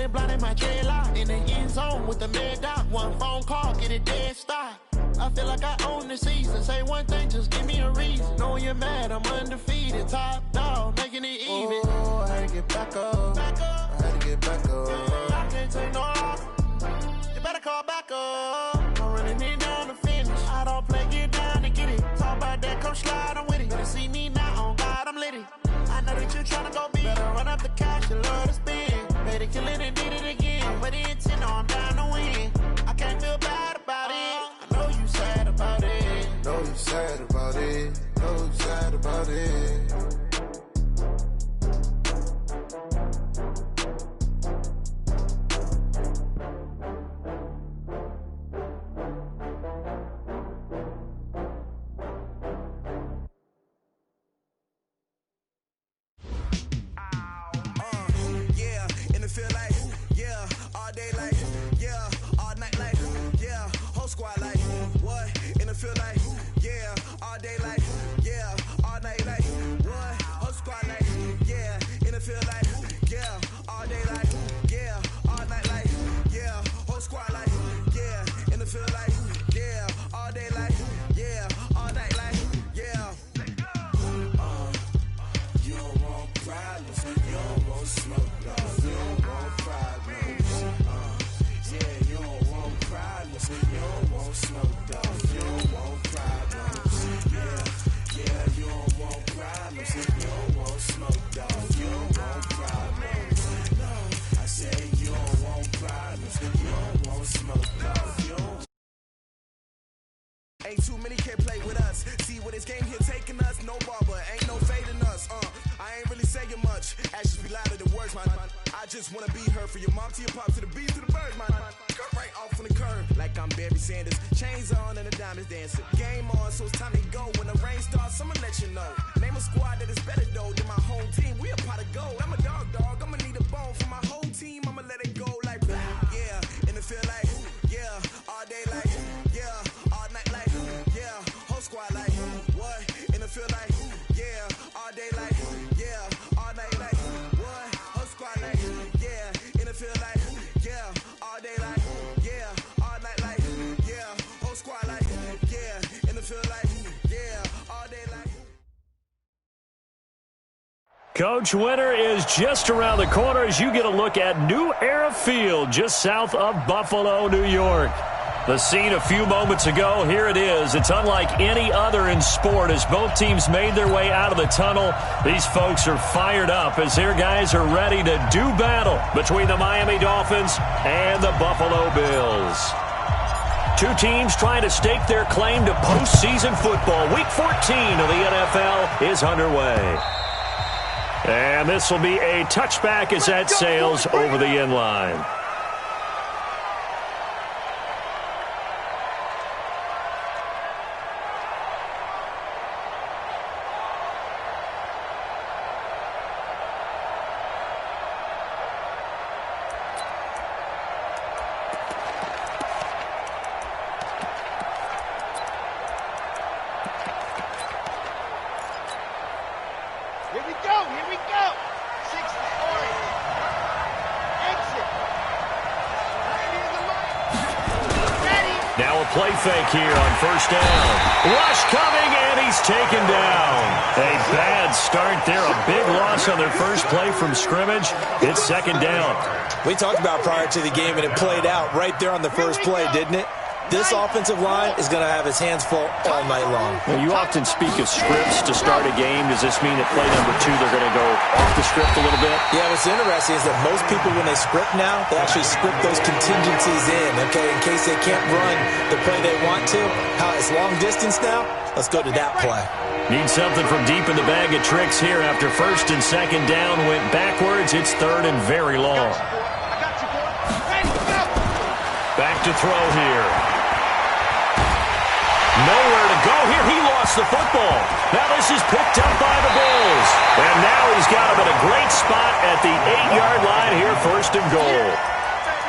it blind in my dreadlock. In the end zone with the mad dot. One phone call, get it dead stop. I feel like I own the season. Say one thing, just give me a reason. Knowing you're mad, I'm undefeated. Top dog, making it even. Oh, I had to get back up. Back up. I had to get back up. I can't take no loss. You better call back up. I'm running it down to finish. I don't play, get down to get it. Talk about that, come slide, I'm with it. Better see me now, on God, I'm litty. I know that you're trying to go big. Better run up the cash, you love to spend. Better kill it and did it again. Put it in 10, I'm down to win. I can't feel bad about it. I know you sad about it. Know you sad about it. Know you sad about it. Ain't too many can play with us. See what this game here taking us. No barber, ain't no fading us. I ain't really saying much. Actions be louder than words, man. I just wanna be heard. For your mom to your pop to the beat to the bird, man. Cut right off on the curb like I'm Barry Sanders. Chains on and the diamonds dancing. Game on, so it's time to go. When the rain starts, I'ma let you know. Name a squad that is better though than my home team. We a pot of gold. I'm a dog. I'ma need a bone for my whole team. I'ma let it go like yeah. And it feel like yeah. All day like yeah. All night like yeah. Whole squad like what? And it feel like yeah. All day like yeah. All night like what? Whole squad like yeah. And it feel like yeah. All day like yeah. All night like yeah. Whole squad like yeah. And it feel like yeah. All day like. Coach Winter is just around the corner as you get a look at New Era Field just south of Buffalo, New York. The scene a few moments ago, here it is. It's unlike any other in sport as both teams made their way out of the tunnel. These folks are fired up as their guys are ready to do battle between the Miami Dolphins and the Buffalo Bills. Two teams trying to stake their claim to postseason football. Week 14 of the NFL is underway. And this will be a touchback as that sails over the end line. Play fake here on first down. Rush coming, and he's taken down. A bad start there. A big loss on their first play from scrimmage. It's second down. We talked about prior to the game, and it played out right there on the first play, didn't it? This offensive line is going to have his hands full all night long. Well, you often speak of scripts to start a game. Does this mean that play number 2, they're going to go off the script a little bit? Yeah, what's interesting is that most people, when they script now, they actually script those contingencies in, okay, in case they can't run the play they want to. How it's long distance now? Let's go to that play. Need something from deep in the bag of tricks here after first and second down went backwards. It's third and very long. Back to throw here. Nowhere to go here. He lost the football. Now this is picked up by the Bills. And now he's got him in a great spot at the 8-yard line here, first and goal.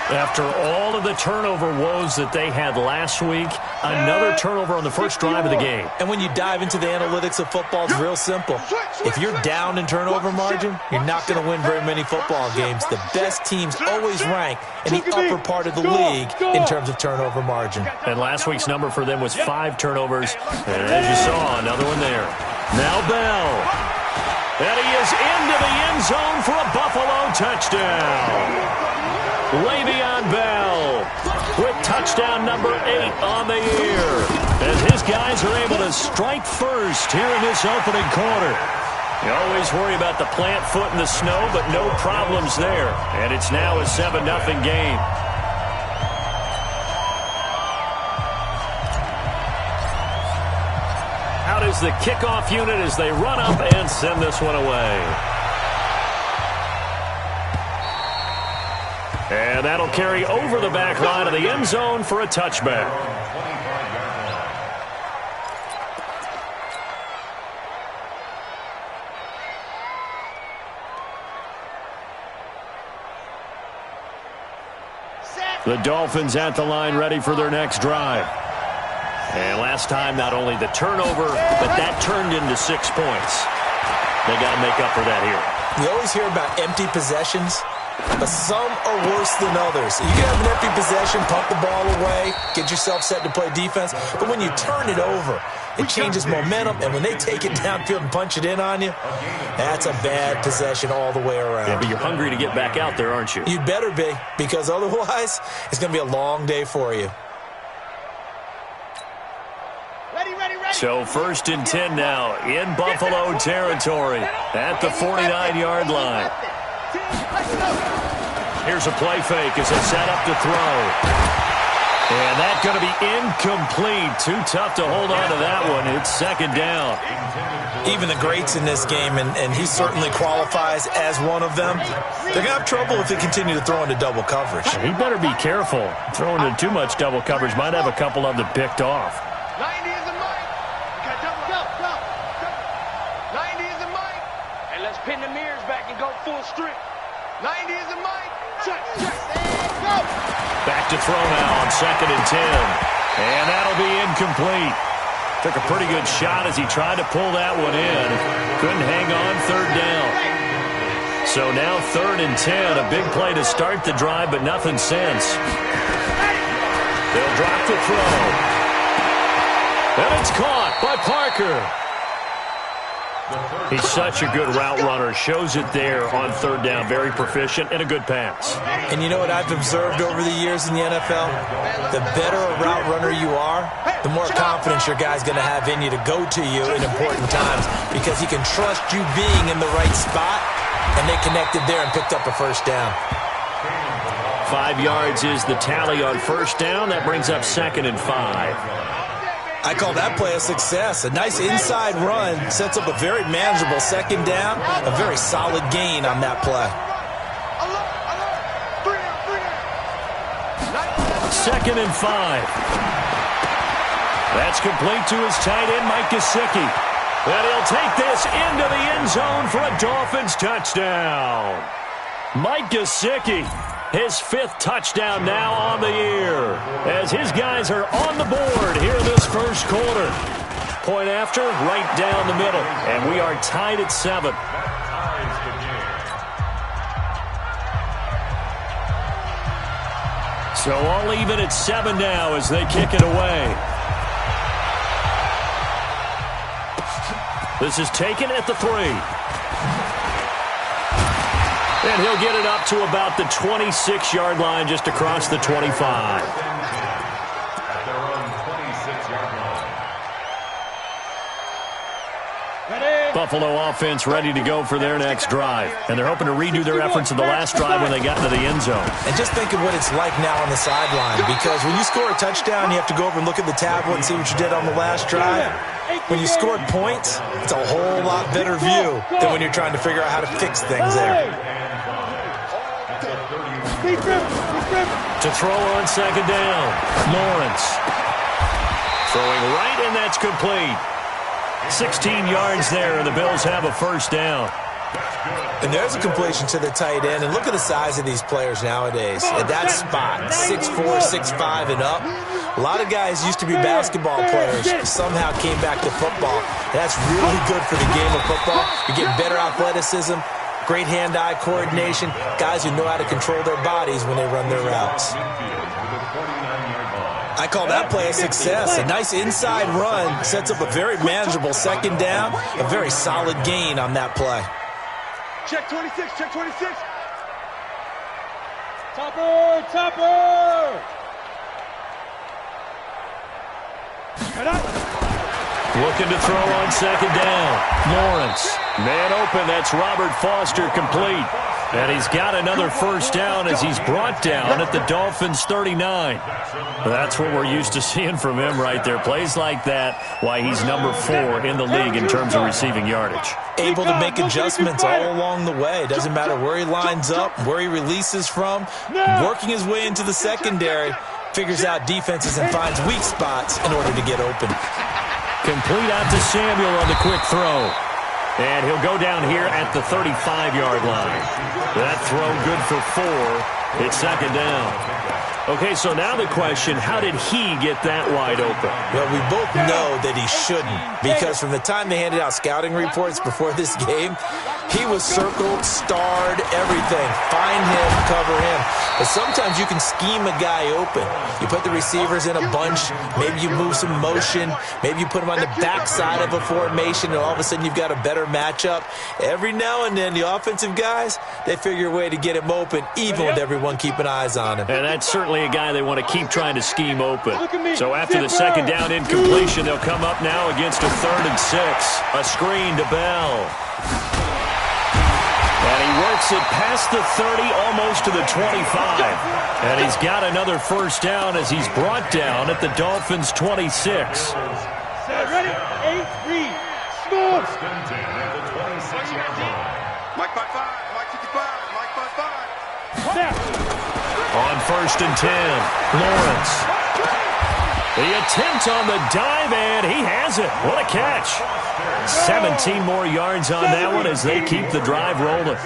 After all of the turnover woes that they had last week, another turnover on the first drive of the game. And when you dive into the analytics of football, it's real simple. If you're down in turnover margin, you're not going to win very many football games. The best teams always rank in the upper part of the league in terms of turnover margin. And last week's number for them was 5 turnovers. And as you saw, another one there. Now Bell. And he is into the end zone for a Buffalo touchdown. Le'Veon Bell with touchdown number 8 on the year. As his guys are able to strike first here in this opening quarter. You always worry about the plant foot in the snow, but no problems there. And it's now a 7-0 game. Out is the kickoff unit as they run up and send this one away. And that'll carry over the back line of the end zone for a touchback. The Dolphins at the line ready for their next drive. And last time, not only the turnover, but that turned into 6 points. They got to make up for that here. We always hear about empty possessions, but some are worse than others. You can have an empty possession, pump the ball away, get yourself set to play defense, but when you turn it over, it changes momentum, and when they take it downfield and punch it in on you, that's a bad possession all the way around. Yeah, but you're hungry to get back out there, aren't you? You'd better be, because otherwise, it's going to be a long day for you. So 1st and 10 now in Buffalo territory at the 49-yard line. Here's a play fake as they set up to throw. And that's going to be incomplete. Too tough to hold on to that one. It's 2nd down. Even the greats in this game, and he certainly qualifies as one of them, they're going to have trouble if they continue to throw into double coverage. He better be careful. Throwing into too much double coverage might have a couple of them picked off. 90 is a mic. Go. 90 is a mic. And let's pin the mirrors back and go full strip. 90 is a mic. Check. Go. Back to throw now on 2nd and 10. And that'll be incomplete. Took a pretty good shot as he tried to pull that one in. Couldn't hang on 3rd down. So now 3rd and 10. A big play to start the drive, but nothing since. They'll drop the throw. And it's caught by Parker. He's such a good route runner. Shows it there on 3rd down. Very proficient and a good pass. And you know what I've observed over the years in the NFL? The better a route runner you are, the more confidence your guy's going to have in you to go to you in important times because he can trust you being in the right spot, and they connected there and picked up a 1st down. 5 yards is the tally on 1st down. That brings up 2nd and 5. I call that play a success. A nice inside run sets up a very manageable 2nd down, a very solid gain on that play. 2nd and 5. That's complete to his tight end, Mike Gesicki. And he'll take this into the end zone for a Dolphins touchdown. Mike Gesicki, his 5th touchdown now on the year, as his guys are on the board here in this first quarter. Point after, right down the middle, and we are tied at 7. So all even at 7 now as they kick it away. This is taken at the 3. And he'll get it up to about the 26-yard line, just across the 25. Buffalo offense ready to go for their next drive. And they're hoping to redo their efforts in the last drive when they got into the end zone. And just think of what it's like now on the sideline, because when you score a touchdown, you have to go over and look at the tablet and see what you did on the last drive. When you scored points, it's a whole lot better view than when you're trying to figure out how to fix things there. To throw on 2nd down, Lawrence. Throwing right, and that's complete. 16 yards there, and the Bills have a 1st down. And there's a completion to the tight end. And look at the size of these players nowadays. At that spot, 6'4", 6'5", and up. A lot of guys used to be basketball players, somehow came back to football. And that's really good for the game of football. You're getting better athleticism, great hand-eye coordination, guys who know how to control their bodies when they run their routes. I call that play a success. A nice inside run sets up a very manageable second down, a very solid gain on that play. Check 26, check 26. Topper, topper. Looking to throw on second down. Lawrence. Man open. That's Robert Foster complete. And he's got another first down as he's brought down at the Dolphins' 39. That's what we're used to seeing from him right there. Plays like that, why he's number 4 in the league in terms of receiving yardage. Able to make adjustments all along the way. Doesn't matter where he lines up, where he releases from. Working his way into the secondary. Figures out defenses and finds weak spots in order to get open. Complete out to Samuel on the quick throw. And he'll go down here at the 35-yard line. That throw good for 4. It's second down. Okay, so now the question, how did he get that wide open? Well, we both know that he shouldn't, because from the time they handed out scouting reports before this game, he was circled, starred, everything. Find him, cover him. But sometimes you can scheme a guy open. You put the receivers in a bunch, maybe you move some motion, maybe you put them on the backside of a formation, and all of a sudden you've got a better matchup. Every now and then, the offensive guys, they figure a way to get him open, even with everyone keeping eyes on him. And that's certainly a guy they want to keep trying to scheme open. So after the second down incompletion, they'll come up now against a 3rd and 6. A screen to Bell. And he works it past the 30, almost to the 25. And he's got another first down as he's brought down at the Dolphins' 26. Ready? 8, read. Smooth. Mike 5-5, Mike 55, Mike 5-5. Snap. On 1st and 10, Lawrence. The attempt on the dive, and he has it. What a catch. 17 more yards on that one as they keep the drive rolling.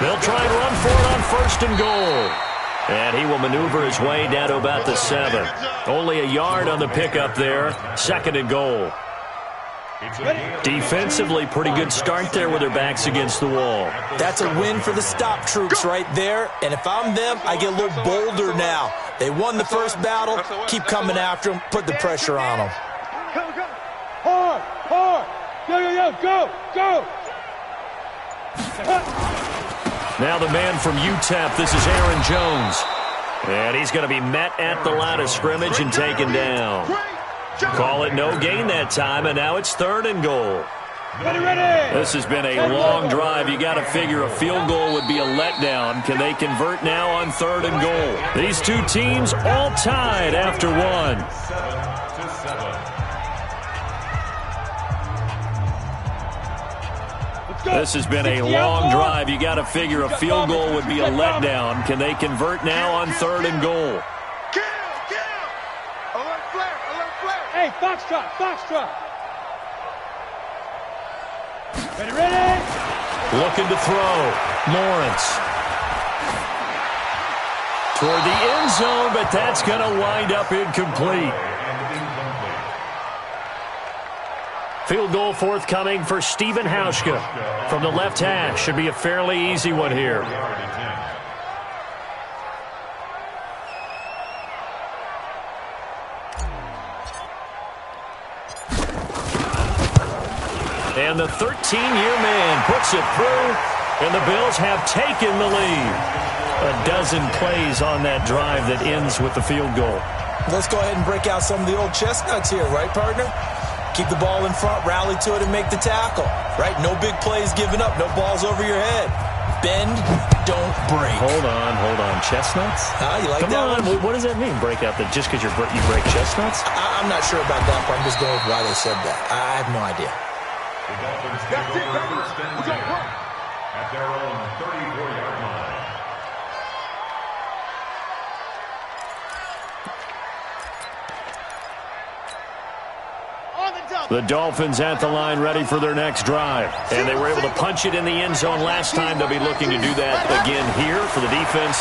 They'll try and run for it on 1st and goal. And he will maneuver his way down to about the 7. Only a yard on the pickup there. 2nd and goal. Defensively, pretty good start there with their backs against the wall. That's a win for the stop troops right there. And if I'm them, I get a little bolder now. They won the first battle. Keep coming after them. Put the pressure on them. Hard, hard. Yo, go, go. Now the man from UTEP, this is Aaron Jones. And he's going to be met at the line of scrimmage and taken down. Call it no gain that time, and now it's 3rd and goal. This has been a long drive. You got to figure a field goal would be a letdown. Can they convert now on 3rd and goal? These two teams all tied after 1. This has been a long drive. You got to figure a field goal would be a letdown. Can they convert now on 3rd and goal? Hey, Foxtrot, Foxtrot. Ready? Looking to throw. Lawrence. Toward the end zone, but that's going to wind up incomplete. Field goal forthcoming for Stephen Hauschka from the left hash. Should be a fairly easy one here. And the 13-year man puts it through, and the Bills have taken the lead. A dozen plays on that drive that ends with the field goal. Let's go ahead and break out some of the old chestnuts here, right, partner? Keep the ball in front, rally to it, and make the tackle, right? No big plays given up, no balls over your head. Bend, don't break. Hold on. Chestnuts? You like Come that on. one? What does that mean, break out? That just because you break chestnuts? I'm not sure about that, but I'm just going with why they said that. I have no idea. The Dolphins get first and 10 at their own 34-yard line. On the The Dolphins at the line ready for their next drive. And they were able to punch it in the end zone last time. They'll be looking to do that again here for the defense.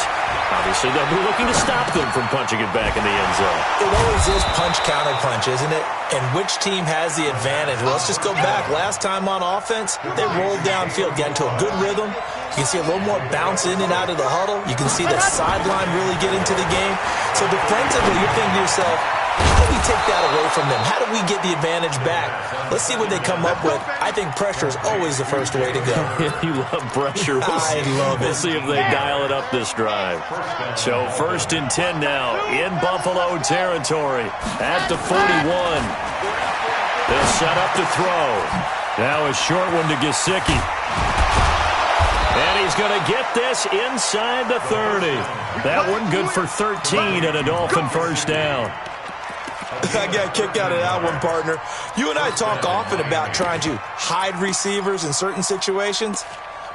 Obviously, they'll be looking to stop them from punching it back in the end zone. It always is punch-counter-punch, isn't it? And which team has the advantage? Well, let's just go back. Last time on offense, they rolled downfield, got into a good rhythm. You can see a little more bounce in and out of the huddle. You can see the sideline really get into the game. So defensively, you're thinking to yourself, how do we take that away from them? How do we get the advantage back? Let's see what they come up with. I think pressure is always the first way to go. You love pressure. I love it. We'll see if they dial it up this drive. So 1st and 10 now in Buffalo territory at the 41. They'll set up to throw. Now a short one to Gesicki. And he's going to get this inside the 30. That one good for 13 and a Dolphin first down. I got a kick out of that one, partner. You and I talk often about trying to hide receivers in certain situations,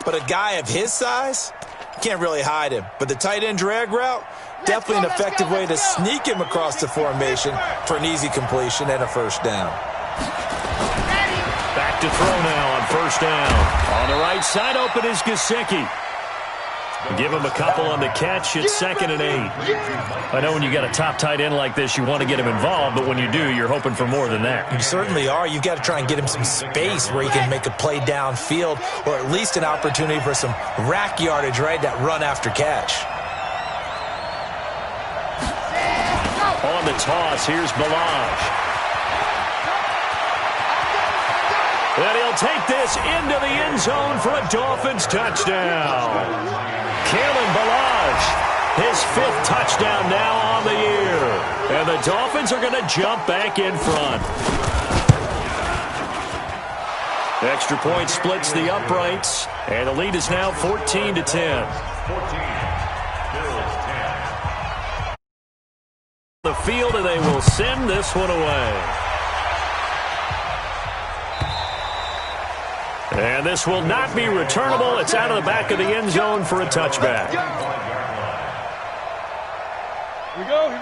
but a guy of his size, you can't really hide him. But the tight end drag route, definitely an effective way to sneak him across the formation for an easy completion and a first down. Back to throw now on first down. On the right side, open is Gesicki. Give him a couple on the catch. It's 2nd and 8. I know when you got a top tight end like this, you want to get him involved, but when you do, you're hoping for more than that. You certainly are. You've got to try and get him some space where he can make a play downfield, or at least an opportunity for some rack yardage, right? That run after catch. On the toss, here's Ballage. And he'll take this into the end zone for a Dolphins touchdown. Kalen Ballage, his 5th touchdown now on the year. And the Dolphins are going to jump back in front. Extra point splits the uprights, and the lead is now 14-10. 14. The field, and they will send this one away. And this will not be returnable. It's out of the back of the end zone for a touchback.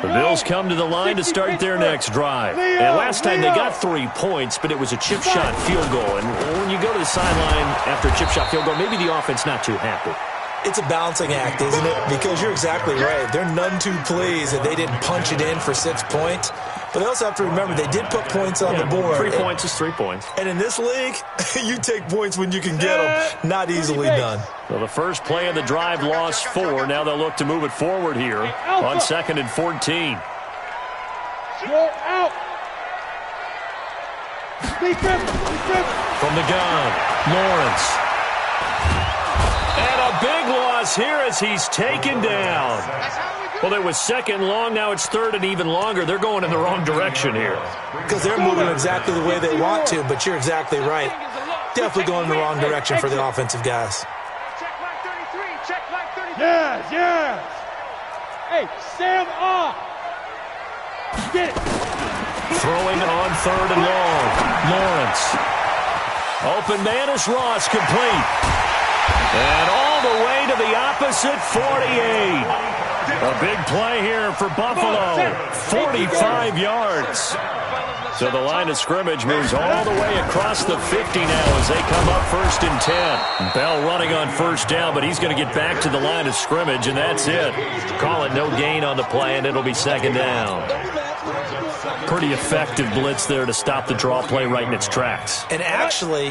The Bills come to the line to start their next drive. And last time they got 3 points, but it was a chip shot field goal. And when you go to the sideline after a chip shot field goal, maybe the offense not too happy. It's a balancing act, isn't it? Because you're exactly right. They're none too pleased that they didn't punch it in for 6 points. But they also have to remember they did put points on the board. 3 points is 3 points. And in this league, you take points when you can get them. Not easily done. Well, the first play of the drive lost 4. Now they'll look to move it forward here on 2nd and 14. Out. From the gun, Lawrence. And a big loss here as he's taken down. Well, it was 2nd long. Now it's 3rd and even longer. They're going in the wrong direction here. Because they're moving exactly the way they want to, but you're exactly right. Definitely going in the wrong direction for the offensive guys. Check line 33. Check line 33. Yes. Hey, Sam off. Get it. Throwing on 3rd and long. Lawrence. Open man is Ross, complete. And all the way to the opposite 48. A big play here for Buffalo. 45 yards. So the line of scrimmage moves all the way across the 50 now as they come up 1st and 10. Bell running on first down, but he's going to get back to the line of scrimmage, and that's it. Call it no gain on the play, and it'll be 2nd down. Pretty effective blitz there to stop the draw play right in its tracks. And actually,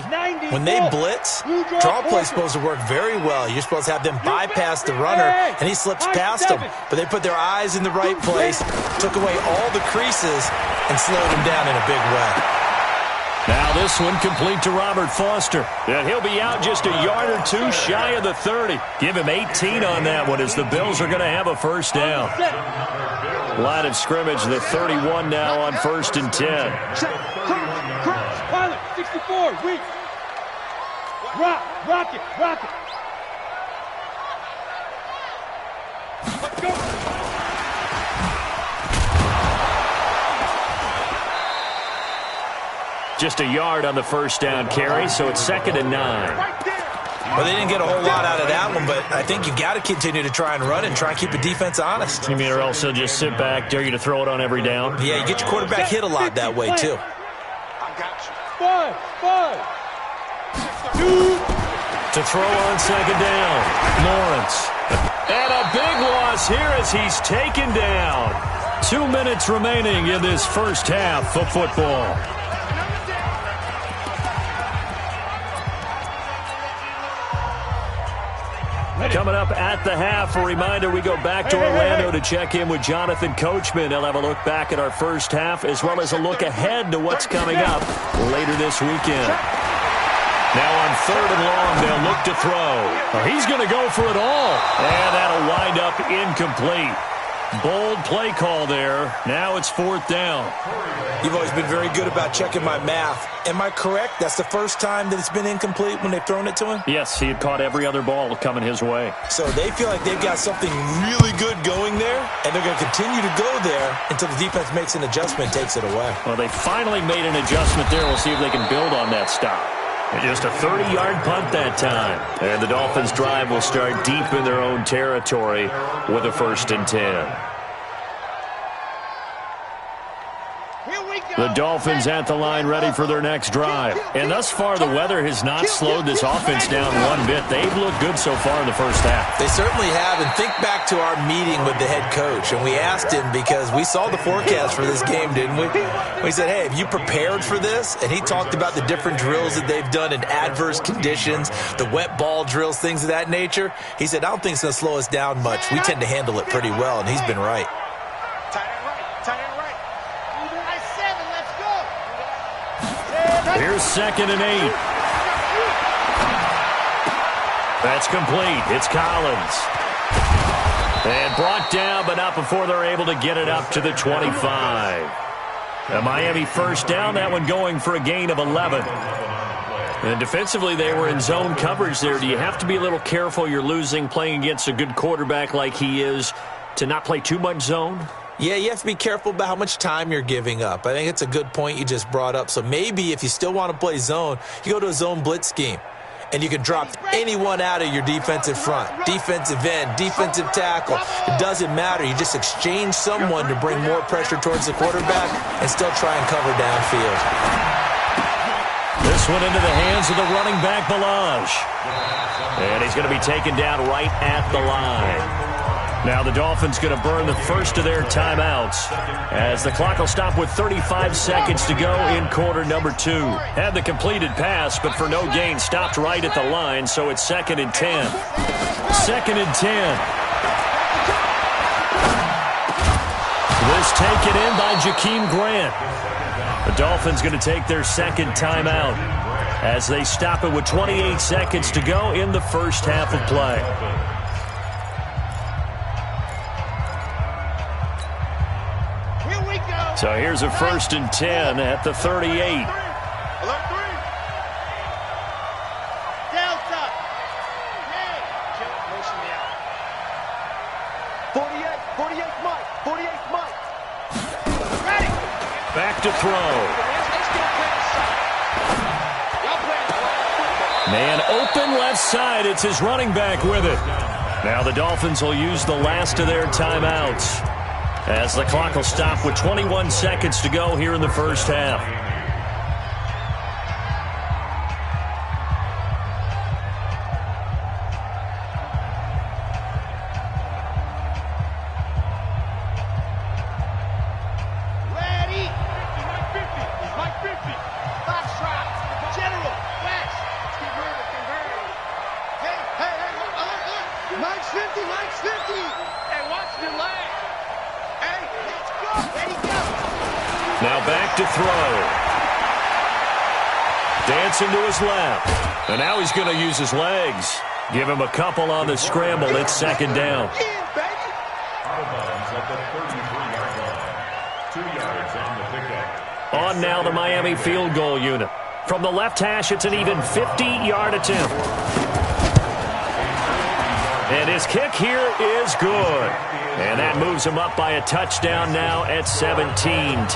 when they blitz, draw play is supposed to work very well. You're supposed to have them bypass the runner, and he slips past them. But they put their eyes in the right place, took away all the creases, and slowed him down in a big way. Now this one complete to Robert Foster. And he'll be out just a yard or 2 shy of the 30. Give him 18 on that one as the Bills are going to have a first down. Line of scrimmage, the 31 now on 1st and 10. Pilot, 64, weak. Rock it. Let's go. Just a yard on the first down carry, so it's 2nd and 9. Well, they didn't get a whole lot out of that one, but I think you got to continue to try and run and try and keep the defense honest. You mean or else they'll just sit back, dare you to throw it on every down? Yeah, you get your quarterback hit a lot that way, too. I got you. To throw on second down, Lawrence. And a big loss here as he's taken down. 2 minutes remaining in this first half of football. Coming up at the half, a reminder, we go back to Orlando to check in with Jonathan Coachman. He'll have a look back at our first half as well as a look ahead to what's coming up later this weekend. Now on 3rd and long, they'll look to throw. Oh, he's going to go for it all. And that'll wind up incomplete. Bold play call there. Now it's 4th down. You've always been very good about checking my math. Am I correct? That's the first time that it's been incomplete when they've thrown it to him? Yes, he had caught every other ball coming his way. So they feel like they've got something really good going there, and they're going to continue to go there until the defense makes an adjustment and takes it away. Well, they finally made an adjustment there. We'll see if they can build on that stop. Just a 30-yard punt that time. And the Dolphins' drive will start deep in their own territory with a 1st and 10. The Dolphins at the line ready for their next drive. And thus far, the weather has not slowed this offense down one bit. They've looked good so far in the first half. They certainly have. And think back to our meeting with the head coach. And we asked him because we saw the forecast for this game, didn't we? We said, hey, have you prepared for this? And he talked about the different drills that they've done in adverse conditions, the wet ball drills, things of that nature. He said, I don't think it's going to slow us down much. We tend to handle it pretty well, and he's been right. Here's 2nd and 8. That's complete. It's Collins. And brought down, but not before they're able to get it up to the 25. A Miami 1st down, that one going for a gain of 11. And defensively, they were in zone coverage there. Do you have to be a little careful? You're losing, playing against a good quarterback like he is, to not play too much zone? Yeah, you have to be careful about how much time you're giving up. I think it's a good point you just brought up. So maybe if you still want to play zone, you go to a zone blitz scheme. And you can drop anyone out of your defensive front. Defensive end, defensive tackle. It doesn't matter. You just exchange someone to bring more pressure towards the quarterback and still try and cover downfield. This one into the hands of the running back, Balaj. And he's going to be taken down right at the line. Now the Dolphins going to burn the first of their timeouts as the clock will stop with 35 seconds to go in quarter number 2. Had the completed pass, but for no gain, stopped right at the line, so it's 2nd and 10. 2nd and 10. This taken in by Jakeem Grant. The Dolphins going to take their 2nd timeout as they stop it with 28 seconds to go in the first half of play. So here's a 1st and 10 at the 38. Delta. 48 Mike. Ready. Back to throw. Man open left side. It's his running back with it. Now the Dolphins will use the last of their timeouts as the clock will stop with 21 seconds to go here in the first half. Ready. Mike 50. Foxtrot. General. West. Hey. Mike's 50. Hey, watch the leg. Now back to throw. Dancing to his left. And now he's going to use his legs. Give him a couple on the scramble. It's 2nd down. Out of bounds at the 33-yard line. 2 yards on the pickup. On now the Miami field goal unit. From the left hash, it's an even 50-yard attempt. And his kick here is good. And that moves him up by a touchdown now at 17-10.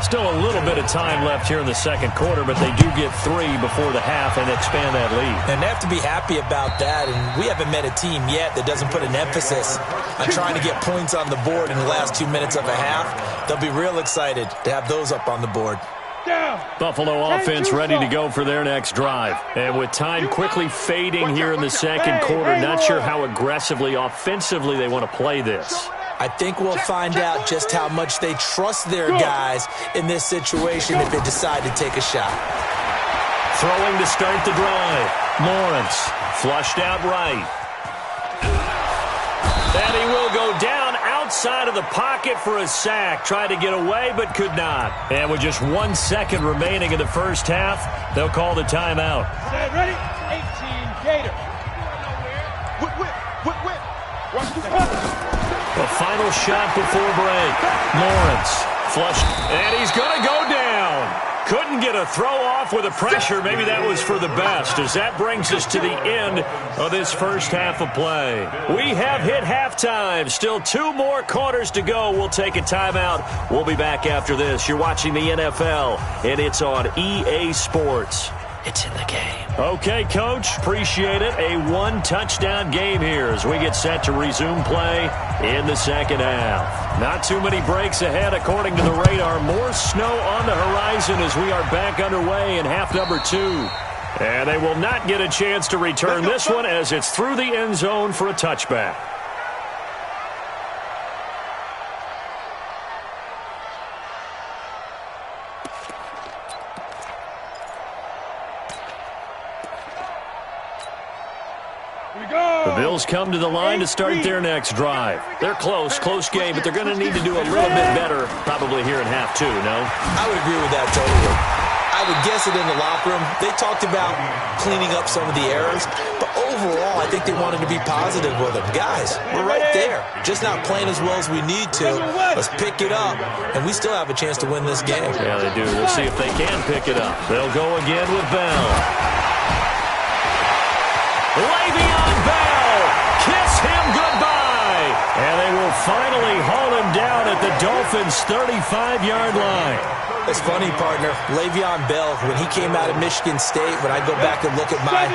Still a little bit of time left here in the second quarter, but they do get 3 before the half and expand that lead. And they have to be happy about that. And we haven't met a team yet that doesn't put an emphasis on trying to get points on the board in the last 2 minutes of a half. They'll be real excited to have those up on the board. Buffalo offense ready to go for their next drive. And with time quickly fading here in the second quarter, not sure how aggressively, offensively they want to play this. I think we'll find out just how much they trust their guys in this situation if they decide to take a shot. Throwing to start the drive. Lawrence flushed out right. And he will go down outside of the pocket for a sack. Tried to get away, but could not. And with just 1 second remaining in the first half, they'll call the timeout. Ready? 18 Gator. Whip. Watch the The final shot before break. Lawrence flushed, and he's going to go down. Couldn't get a throw off with the pressure. Maybe that was for the best, as that brings us to the end of this first half of play. We have hit halftime. Still 2 more quarters to go. We'll take a timeout. We'll be back after this. You're watching the NFL, and it's on EA Sports. It's in the game. Okay, Coach. Appreciate it. A 1-touchdown game here as we get set to resume play in the second half. Not too many breaks ahead according to the radar. More snow on the horizon as we are back underway in half number 2. And they will not get a chance to return this one as it's through the end zone for a touchback. The Bills come to the line to start their next drive. They're close game, but they're going to need to do a little bit better probably here in half 2, no? I would agree with that totally. I would guess it in the locker room. They talked about cleaning up some of the errors, but overall, I think they wanted to be positive with them. Guys, we're right there. Just not playing as well as we need to. Let's pick it up, and we still have a chance to win this game. Yeah, they do. We'll see if they can pick it up. They'll go again with Bell. Le'Veon Bell, kiss him goodbye. And they will finally haul him down at the Dolphins' 35-yard line. It's funny, partner. Le'Veon Bell, when he came out of Michigan State, when I go back and look at my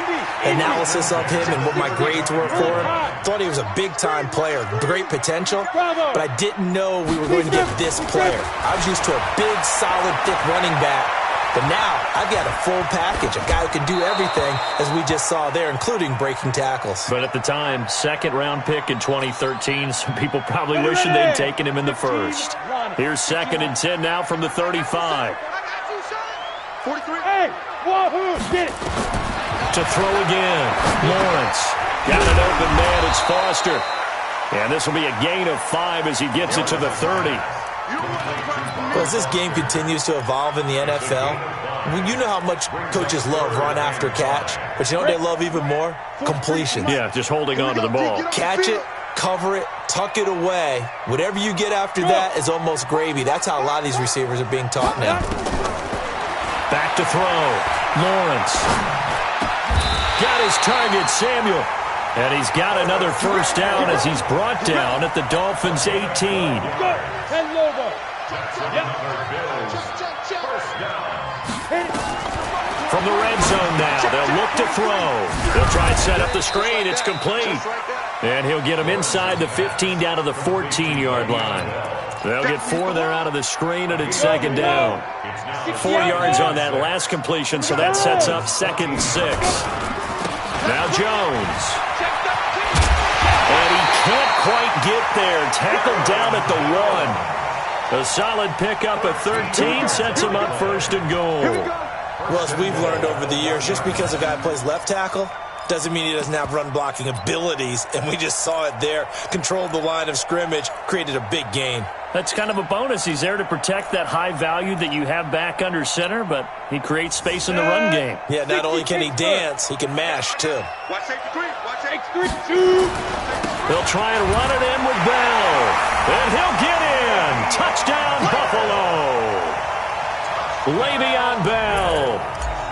analysis of him and what my grades were for him, thought he was a big-time player, great potential, but I didn't know we were going to get this player. I was used to a big, solid, thick running back. But now, I've got a full package, a guy who can do everything, as we just saw there, including breaking tackles. But at the time, second-round pick in 2013, some people probably wishing they'd taken him in the first. Here's 2nd and 10 now from the 35. 43. Hey, wahoo, get it. To throw again. Lawrence got an open man. It's Foster. And this will be a gain of 5 as he gets it to the 30. Well, as this game continues to evolve in the NFL, you know how much coaches love run after catch, but you know what they love even more? Completion. Yeah, just holding on to the ball. Catch it, cover it, tuck it away. Whatever you get after that is almost gravy. That's how a lot of these receivers are being taught now. Back to throw. Lawrence. Got his target, Samuel. And he's got another first down as he's brought down at the Dolphins' 18. From the red zone now, they'll look to throw. They'll try and set up the screen. It's complete. And he'll get him inside the 15 down to the 14-yard line. They'll get 4 there out of the screen, and it's 2nd down. 4 yards on that last completion, so that sets up 2nd and 6. Now Jones. And he can't quite get there. Tackled down at the 1. A solid pickup at 13 sets him up 1st and goal. Well, as we've learned over the years, just because a guy plays left tackle doesn't mean he doesn't have run-blocking abilities, and we just saw it there. Controlled the line of scrimmage, created a big gain. That's kind of a bonus. He's there to protect that high value that you have back under center, but he creates space in the run game. Yeah, not only can he dance, he can mash, too. Watch safety 3. Watch safety 3. They'll try and run it in with Bell. And he'll get in. Touchdown, Buffalo. Le'Veon Bell.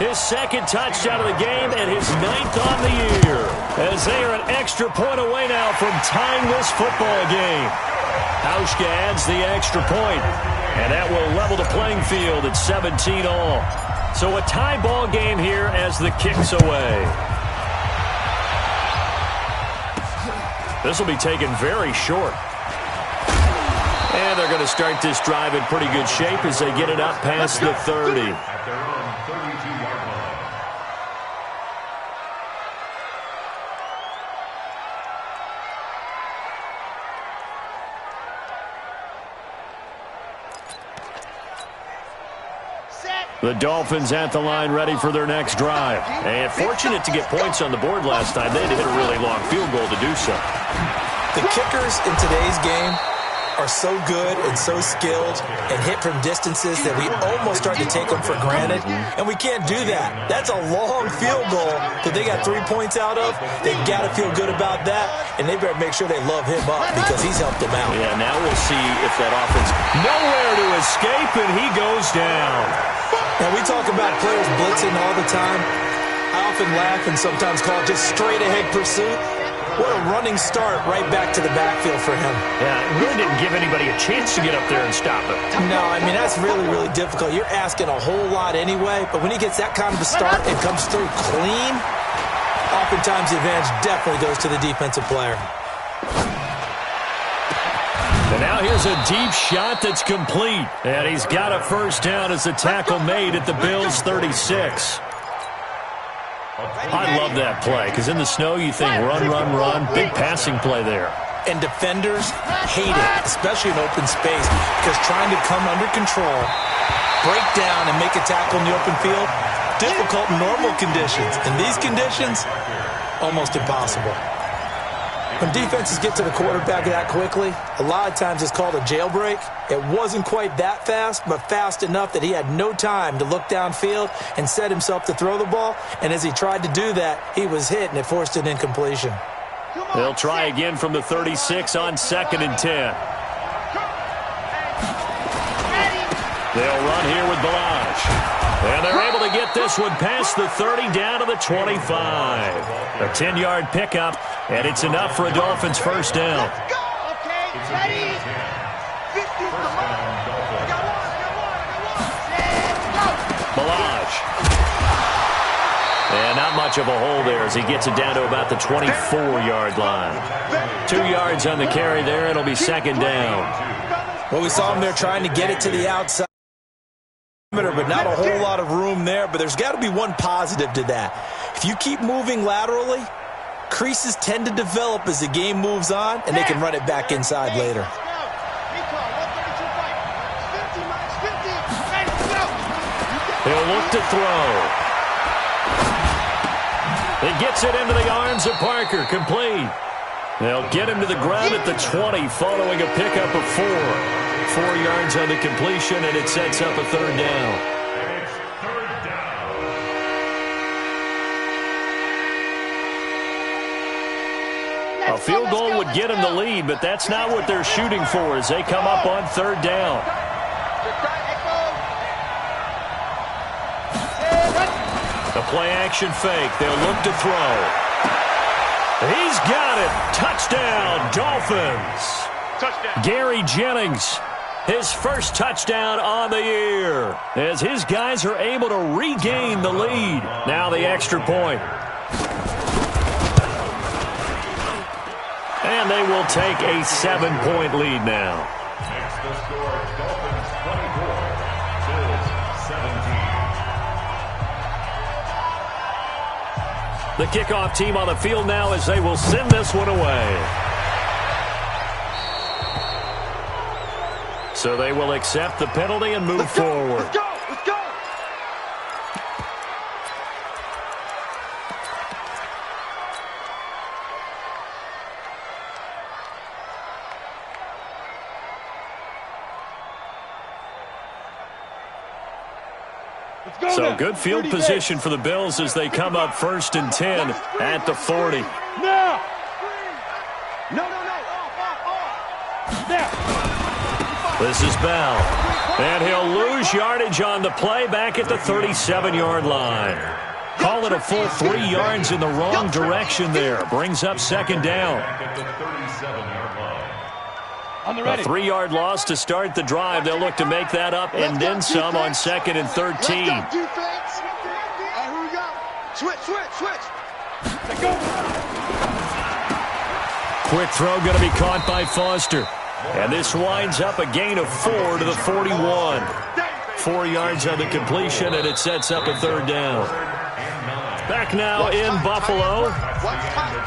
His 2nd touchdown of the game and his 9th on the year. As they are an extra point away now from tying this football game. Hauschka adds the extra point, and that will level the playing field at 17 all. So a tie ball game here as the kick's away. This will be taken very short. And they're going to start this drive in pretty good shape as they get it up past the 30. At their own 32-yard line. The Dolphins at the line ready for their next drive. And fortunate to get points on the board last time. They had to hit a really long field goal to do so. The kickers in today's game are so good and so skilled and hit from distances that we almost start to take them for granted, and we can't do that. That's a long field goal that they got 3 points out of. They got to feel good about that, and they better make sure they love him up because he's helped them out. Yeah, now we'll see if that offense nowhere to escape, and he goes down. Now, we talk about players blitzing all the time. I often laugh and sometimes call it just straight-ahead pursuit. What a running start right back to the backfield for him. Yeah, it really didn't give anybody a chance to get up there and stop him. No, I mean, that's really, really difficult. You're asking a whole lot anyway, but when he gets that kind of a start and comes through clean, oftentimes the advantage definitely goes to the defensive player. And now here's a deep shot that's complete. And he's got a first down as the tackle made at the Bills' 36. I love that play because in the snow you think run, run, run. Big passing play there. And defenders hate it, especially in open space, because trying to come under control, break down, and make a tackle in the open field, difficult in normal conditions. In these conditions, almost impossible. When defenses get to the quarterback that quickly, a lot of times it's called a jailbreak. It wasn't quite that fast, but fast enough that he had no time to look downfield and set himself to throw the ball. And as he tried to do that, he was hit, and it forced an incompletion. They'll try again from the 36 on 2nd and 10. They'll run here with Balaj. And they're able to get this one past the 30 down to the 25. A 10-yard pickup, and it's enough for a Dolphins first down. Okay, ready? 50. Balaj. And not much of a hole there as he gets it down to about the 24-yard line. 2 yards on the carry there. It'll be second down. Well, we saw him there trying to get it to the outside, but not a whole lot of room there. But there's got to be one positive to that. If you keep moving laterally, creases tend to develop as the game moves on, and they can run it back inside later. He'll look to throw. He gets it into the arms of Parker, complete. They'll get him to the ground at the 20 following a pickup of 4. 4 yards on the completion, and it sets up a third down. And it's third down. A field goal would get him the lead, but that's not what they're shooting for as they come up on third down. The play-action fake. They'll look to throw. He's got it. Touchdown, Dolphins. Touchdown. Gary Jennings, his first touchdown on the year, as his guys are able to regain the lead. Now the extra point. And they will take a 7-point lead now. Next the score, Dolphins 24, Bills 17. The kickoff team on the field now as they will send this one away. So they will accept the penalty and move forward. Let's go. Let's go. So good field position for the Bills as they come up 1st and 10 at the 40. Now. No. Off. Now. This is Bell. And he'll lose yardage on the play back at the 37-yard line. Call it a full 3 yards in the wrong direction there. Brings up second down. Back at the 37-yard line. A 3-yard loss to start the drive. They'll look to make that up and then some on 2nd and 13. Let's go, defense. All right, here we go. Switch. Let's go. Quick throw going to be caught by Foster. And this winds up a gain of 4 to the 41. 4 yards on the completion, and it sets up a third down. Back now in Buffalo.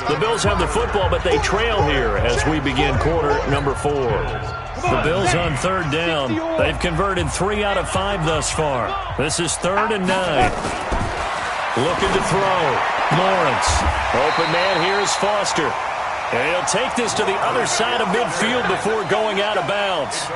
The Bills have the football, but they trail here as we begin quarter number 4. The Bills on third down. They've converted 3 out of 5 thus far. This is 3rd and 9. Looking to throw. Lawrence. Open man here is Foster. And he'll take this to the other side of midfield before going out of bounds.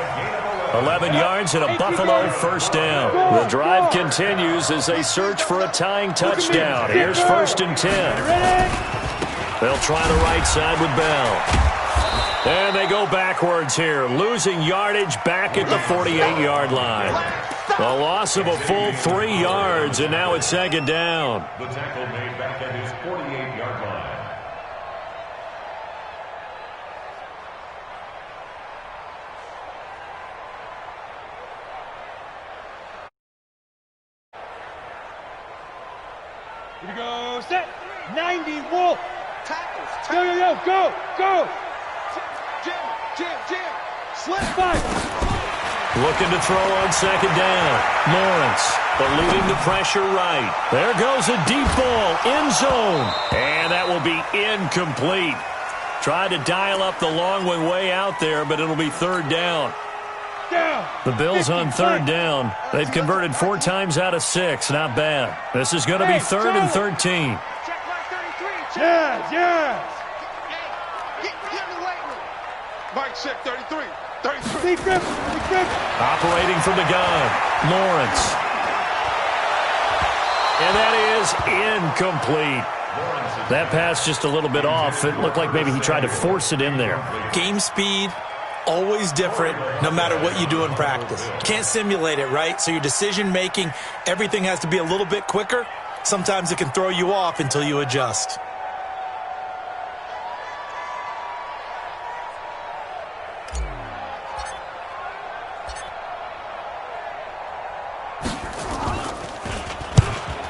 11 yards and a Buffalo first down. The drive continues as they search for a tying touchdown. Here's 1st and 10. They'll try the right side with Bell. And they go backwards here, losing yardage back at the 48-yard line. The loss of a full 3 yards, and now it's 2nd down. The tackle made back at his 48-yard line. Here we go, set, 90, Wolf. Tackles. Go. Jim. Slip back. Looking to throw on 2nd down. Lawrence, eluding the pressure right. There goes a deep ball, end zone. And that will be incomplete. Tried to dial up the long one way out there, but it'll be 3rd down. The Bills on 3rd down. They've converted 4 times out of 6. Not bad. This is going to be 3rd and 13. Yes. Get in the weight room. Mike, check 33. Deep grip. Operating from the gun. Lawrence. And that is incomplete. That pass just a little bit off. It looked like maybe he tried to force it in there. Game speed, always different no matter what you do in practice. You can't simulate it, right? So your decision-making, everything has to be a little bit quicker. Sometimes it can throw you off until you adjust.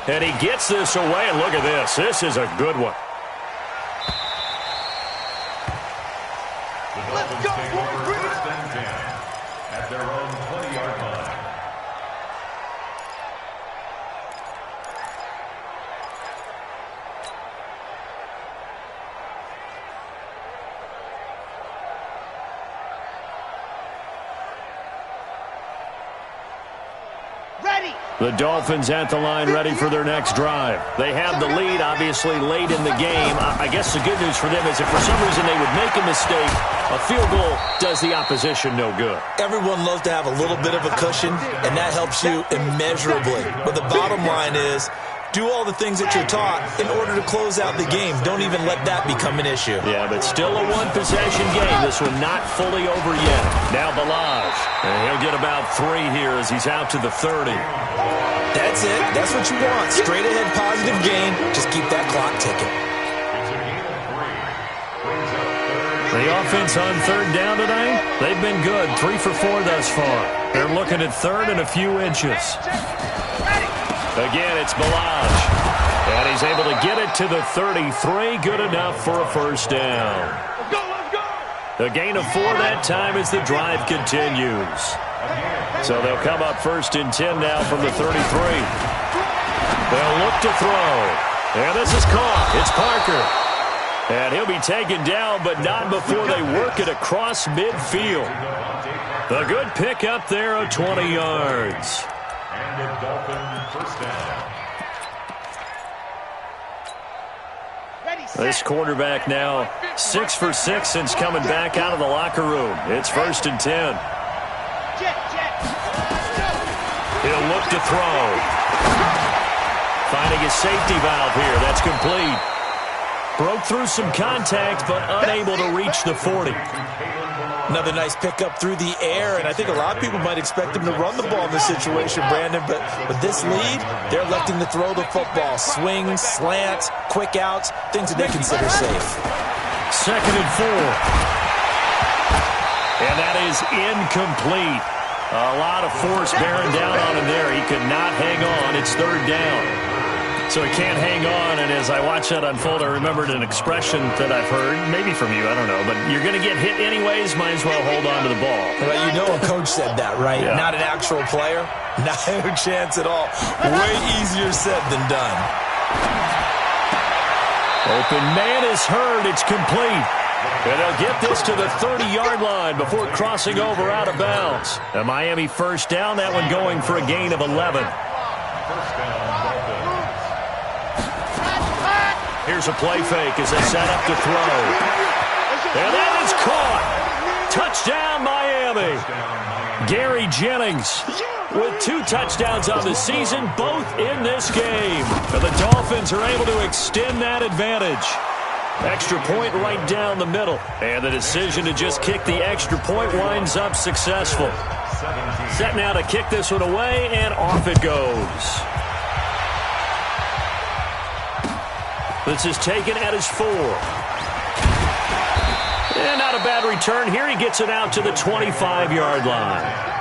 And he gets this away, and look at this. This is a good one. The Dolphins take over 1st and 10 at their own 20-yard line. The Dolphins at the line ready for their next drive. They have the lead, obviously, late in the game. I guess the good news for them is if for some reason they would make a mistake, a field goal does the opposition no good. Everyone loves to have a little bit of a cushion, and that helps you immeasurably. But the bottom line is, do all the things that you're taught in order to close out the game. Don't even let that become an issue. Yeah, but still a one-possession game. This one not fully over yet. Now Balazs. And he'll get about 3 here as he's out to the 30. That's it. That's what you want. Straight ahead positive gain. Just keep that clock ticking. It's a gain of 3. Brings up 3rd. The offense on 3rd down tonight, they've been good. 3 for 4 thus far. They're looking at 3rd and a few inches. Again, it's Balazs. And he's able to get it to the 33. Good enough for a first down. The gain of 4 that time as the drive continues. So they'll come up 1st and 10 now from the 33. They'll look to throw. And this is caught. It's Parker. And he'll be taken down, but not before they work it across midfield. The good pick up there of 20 yards. And the Dolphin first down. This quarterback now 6 for 6 since coming back out of the locker room. It's 1st and 10. He'll look to throw. Finding his safety valve here. That's complete. Broke through some contact, but unable to reach the 40. Another nice pickup through the air, and I think a lot of people might expect him to run the ball in this situation, Brandon, but with this lead, they're electing to throw the football. Swings, slants, quick outs, things that they consider safe. 2nd and 4. And that is incomplete. A lot of force bearing down on him there. He could not hang on. It's 3rd down. So he can't hang on, and as I watch that unfold, I remembered an expression that I've heard, maybe from you, I don't know, but you're going to get hit anyways, might as well hold on to the ball. Well, you know a coach said that, right? Yeah. Not an actual player. No chance at all. Way easier said than done. Open man is heard. It's complete. And they'll get this to the 30-yard line before crossing over out of bounds. A Miami first down, that one going for a gain of 11. Here's a play fake as they set up to throw. And that is caught. Touchdown, Miami. Gary Jennings with 2 touchdowns on the season, both in this game. And the Dolphins are able to extend that advantage. Extra point right down the middle. And the decision to just kick the extra point winds up successful. Set now to kick this one away, and off it goes. This is taken at his 4. And not a bad return here. He gets it out to the 25-yard line.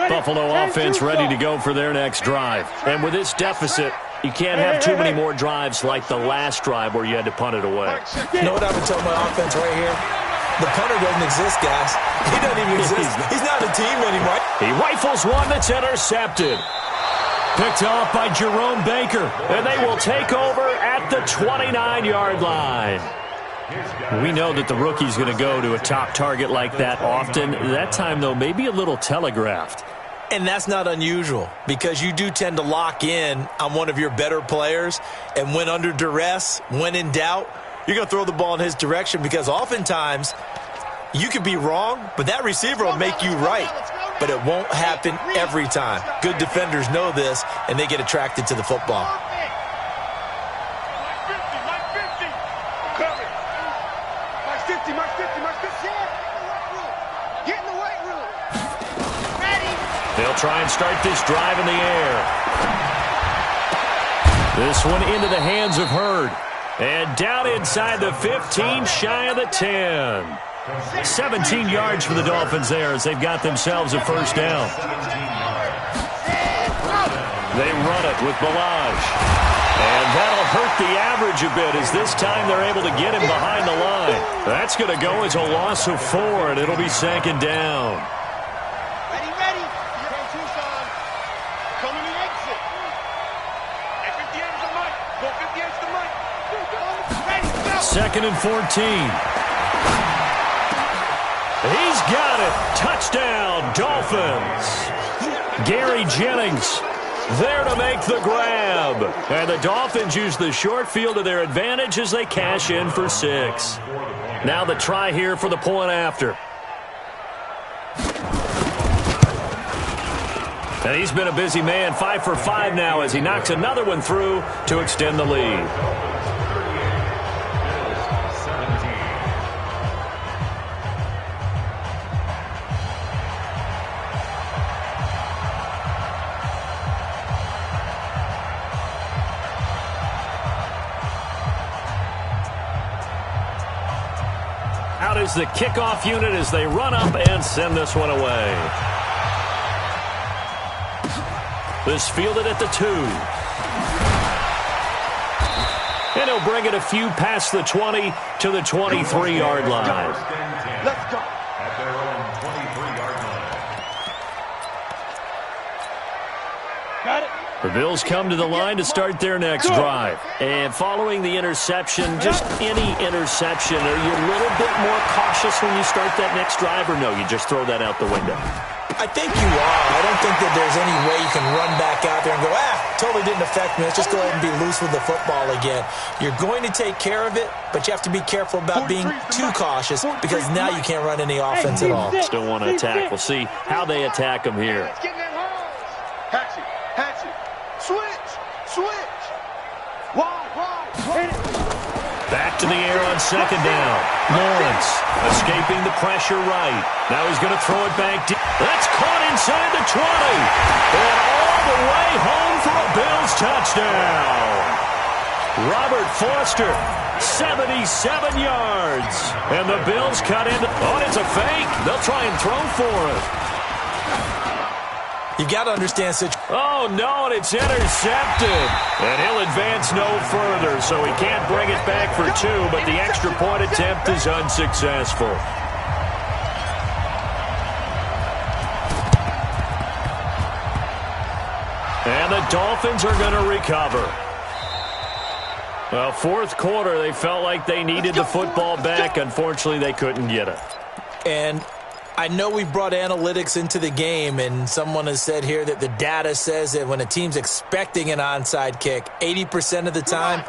Buffalo offense ready to go for their next drive. And with this deficit, you can't have too many more drives like the last drive where you had to punt it away. You know what I would tell my offense right here? The punter doesn't exist, guys. He doesn't even exist. He's not a team anymore. He rifles one that's intercepted. Picked off by Jerome Baker. And they will take over at the 29-yard line. We know that the rookie's going to go to a top target like that often. That time, though, maybe a little telegraphed. And that's not unusual because you do tend to lock in on one of your better players. And when under duress, when in doubt, you're going to throw the ball in his direction because oftentimes you could be wrong, but that receiver will make you right. But it won't happen every time. Good defenders know this, and they get attracted to the football. They'll try and start this drive in the air. This one into the hands of Hurd. And down inside the 15, shy of the 10. 17 yards for the Dolphins there as they've got themselves a first down. They run it with Balaj. And that'll hurt the average a bit as this time they're able to get him behind the line. That's going to go as a loss of 4, and it'll be second down. Second and 14. He's got it. Touchdown, Dolphins. Gary Jennings there to make the grab. And the Dolphins use the short field to their advantage as they cash in for 6. Now the try here for the point after. And he's been a busy man, 5 for 5 now as he knocks another one through to extend the lead. Out is the kickoff unit as they run up and send this one away. This fielded at the 2. And he'll bring it a few past the 20 to the 23-yard line. Let's go. At their own 23-yard line. Got it. The Bills come to the line to start their next drive. And following the interception, just any interception, are you a little bit more cautious when you start that next drive, or no, you just throw that out the window? I think you are. I don't think that there's any way you can run back out there and go, totally didn't affect me. Let's just go ahead and be loose with the football again. You're going to take care of it, but you have to be careful about being too cautious because now you can't run any offense at all. Still want to attack. We'll see how they attack them here. Hatch it. Switch. Wide. Back to the air on second down. Lawrence escaping the pressure right. Now he's going to throw it back deep. That's caught inside the 20. And all the way home for a Bills touchdown. Robert Foster, 77 yards. And the Bills cut in. Oh, it's a fake. They'll try and throw for it. You've got to understand such. Oh, no, and it's intercepted. And he'll advance no further, so he can't bring it back for 2, but the extra point attempt is unsuccessful. And the Dolphins are going to recover. Well, fourth quarter, they felt like they needed the football back. Unfortunately, they couldn't get it. And I know we've brought analytics into the game, and someone has said here that the data says that when a team's expecting an onside kick, 80% of the time,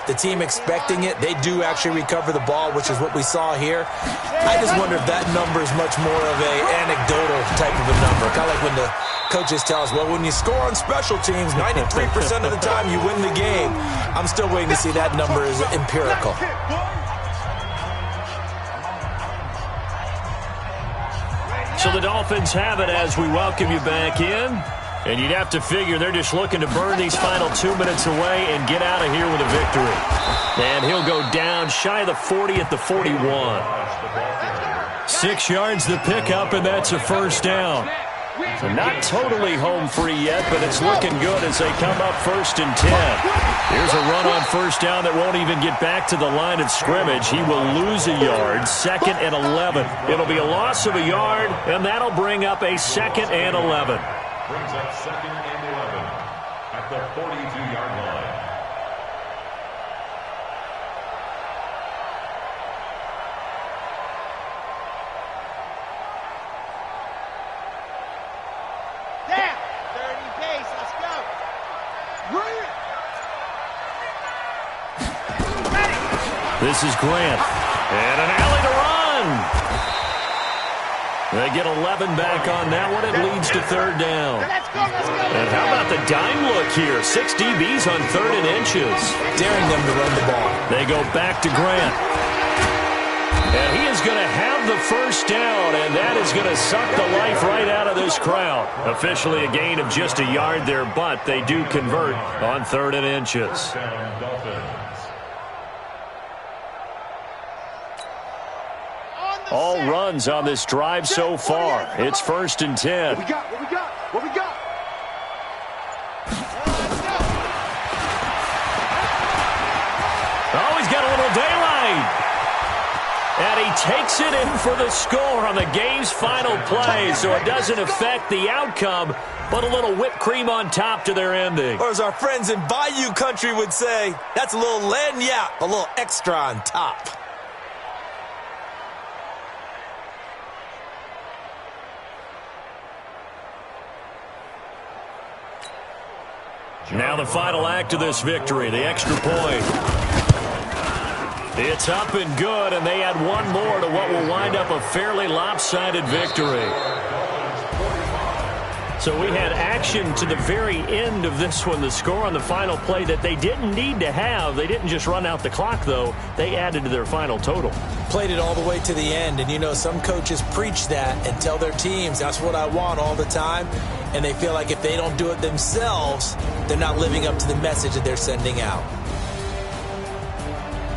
the team expecting it, they do actually recover the ball, which is what we saw here. I just wonder if that number is much more of an anecdotal type of a number. Kind of like when the coaches tell us, well, when you score on special teams, 93% of the time you win the game. I'm still waiting to see that number is empirical. So the Dolphins have it as we welcome you back in. And you'd have to figure they're just looking to burn these final 2 minutes away and get out of here with a victory. And he'll go down shy of the 40 at the 41. 6 yards the pickup, and that's a first down. So not totally home free yet, but it's looking good as they come up 1st and 10. Here's a run on first down that won't even get back to the line of scrimmage. He will lose a yard, 2nd and 11. It'll be a loss of a yard, and that'll bring up a 2nd and 11. Brings up 2nd and 11 at the 42-yard line. This is Grant. And an alley to run. They get 11 back on that one. It leads to 3rd down. And how about the dime look here? 6 DBs on 3rd and inches. Daring them to run the ball. They go back to Grant. And he is going to have the first down, and that is going to suck the life right out of this crowd. Officially a gain of just a yard there, but they do convert on 3rd and inches. All runs on this drive so far. It's 1st and 10. What we got? What we got? What we got? Oh, he's got a little daylight. And he takes it in for the score on the game's final play, so it doesn't affect the outcome, but a little whipped cream on top to their ending. Or as our friends in Bayou Country would say, that's a little lagniappe, a little extra on top. Now the final act of this victory, the extra point. It's up and good, and they add one more to what will wind up a fairly lopsided victory. So we had action to the very end of this one, the score on the final play that they didn't need to have. They didn't just run out the clock, though. They added to their final total. Played it all the way to the end, and you know some coaches preach that and tell their teams, that's what I want all the time, and they feel like if they don't do it themselves, they're not living up to the message that they're sending out.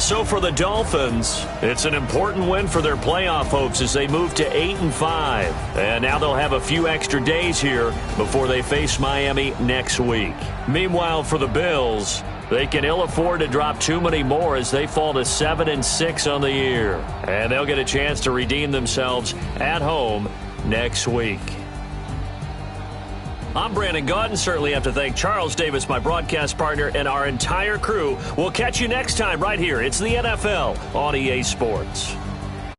So for the Dolphins, it's an important win for their playoff hopes as they move to 8-5. And now they'll have a few extra days here before they face Miami next week. Meanwhile, for the Bills, they can ill afford to drop too many more as they fall to 7-6 on the year. And they'll get a chance to redeem themselves at home next week. I'm Brandon Gaudin. Certainly have to thank Charles Davis, my broadcast partner, and our entire crew. We'll catch you next time right here. It's the NFL on EA Sports.